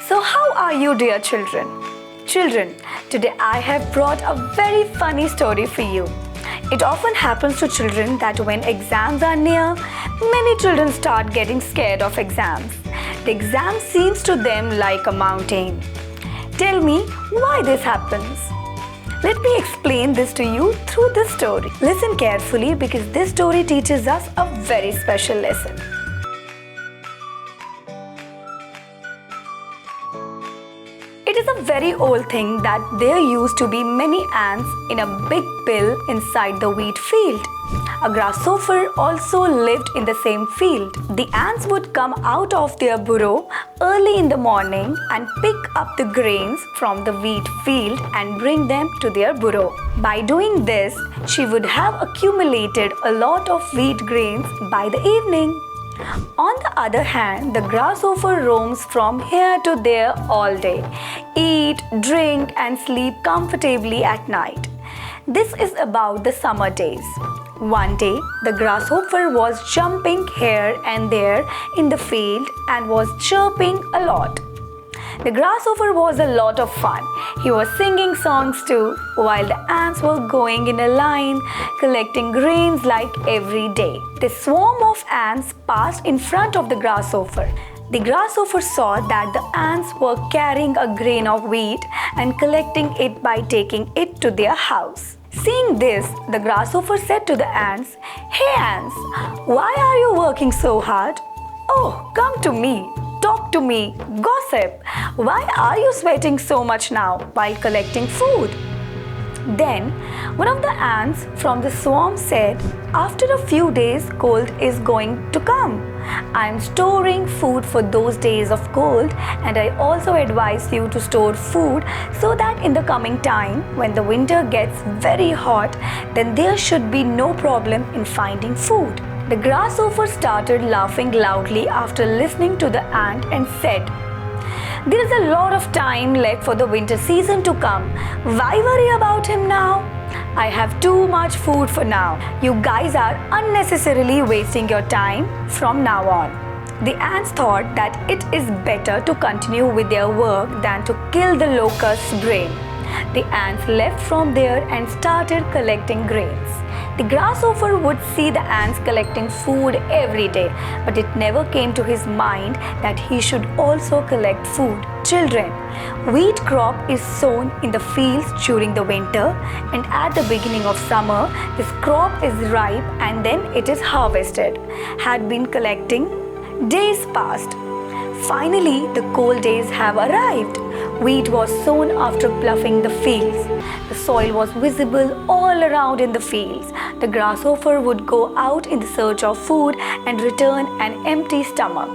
So how are you, dear children? Children, today I have brought a very funny story for you. It often happens to children that when exams are near, many children start getting scared of exams. The exam seems to them like a mountain. Tell me why this happens. Let me explain this to you through this story. Listen carefully because this story teaches us a very special lesson. It is a very old thing that there used to be many ants in a big pill inside the wheat field. A grasshopper also lived in the same field. The ants would come out of their burrow early in the morning and pick up the grains from the wheat field and bring them to their burrow. By doing this, she would have accumulated a lot of wheat grains by the evening. On the other hand, the grasshopper roams from here to there all day, eat, drink and sleep comfortably at night. This is about the summer days. One day, the grasshopper was jumping here and there in the field and was chirping a lot. The grasshopper was a lot of fun. He was singing songs too, while the ants were going in a line, collecting grains like every day. The swarm of ants passed in front of the grasshopper. The grasshopper saw that the ants were carrying a grain of wheat and collecting it by taking it to their house. Seeing this, the grasshopper said to the ants, "Hey ants, why are you working so hard? Oh, come to me. Talk to me, gossip. Why are you sweating so much now while collecting food?" Then one of the ants from the swarm said, "After a few days, cold is going to come. I am storing food for those days of cold, and I also advise you to store food so that in the coming time, when the winter gets very hot, then there should be no problem in finding food." The grasshopper started laughing loudly after listening to the ant and said, "There is a lot of time left for the winter season to come. Why worry about him now? I have too much food for now. You guys are unnecessarily wasting your time from now on." The ants thought that it is better to continue with their work than to kill the locust's brain. The ants left from there and started collecting grains. The grasshopper would see the ants collecting food every day, but it never came to his mind that he should also collect food. Children, wheat crop is sown in the fields during the winter, and at the beginning of summer, this crop is ripe and then it is harvested. Had been collecting, days passed. Finally, the cold days have arrived. Wheat was sown after ploughing the fields. The soil was visible all around in the fields. The grasshopper would go out in the search of food and return an empty stomach.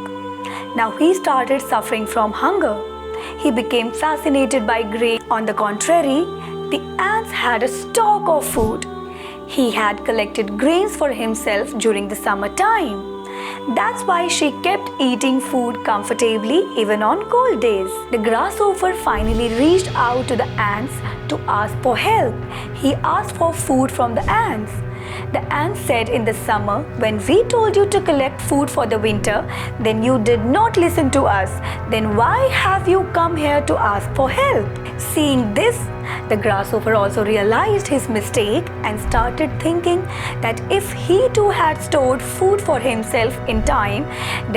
Now he started suffering from hunger. He became fascinated by grain. On the contrary, the ants had a stock of food. He had collected grains for himself during the summer time. That's why she kept eating food comfortably even on cold days. The grasshopper finally reached out to the ants to ask for help. He asked for food from the ants. The ants said in the summer, "When we told you to collect food for the winter, then you did not listen to us. Then why have you come here to ask for help?" Seeing this, the grasshopper also realized his mistake and started thinking that if he too had stored food for himself in time,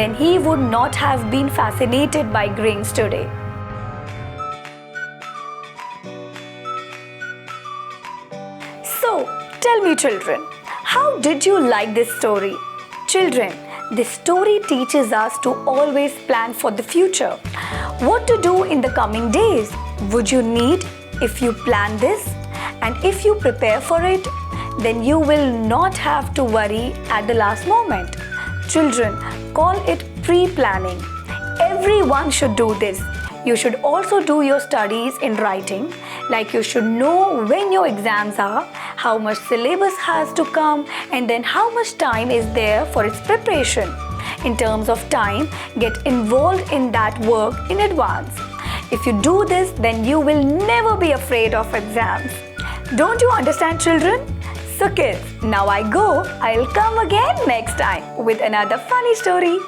then he would not have been fascinated by grains today. So, tell me children, how did you like this story? Children, this story teaches us to always plan for the future. What to do in the coming days? Would you need if you plan this? And if you prepare for it, then you will not have to worry at the last moment. Children, call it pre-planning. Everyone should do this. You should also do your studies in writing, like you should know when your exams are, how much syllabus has to come, and then how much time is there for its preparation. In terms of time, get involved in that work in advance. If you do this, then you will never be afraid of exams. Don't you understand, children? So kids, now I go. I'll come again next time with another funny story.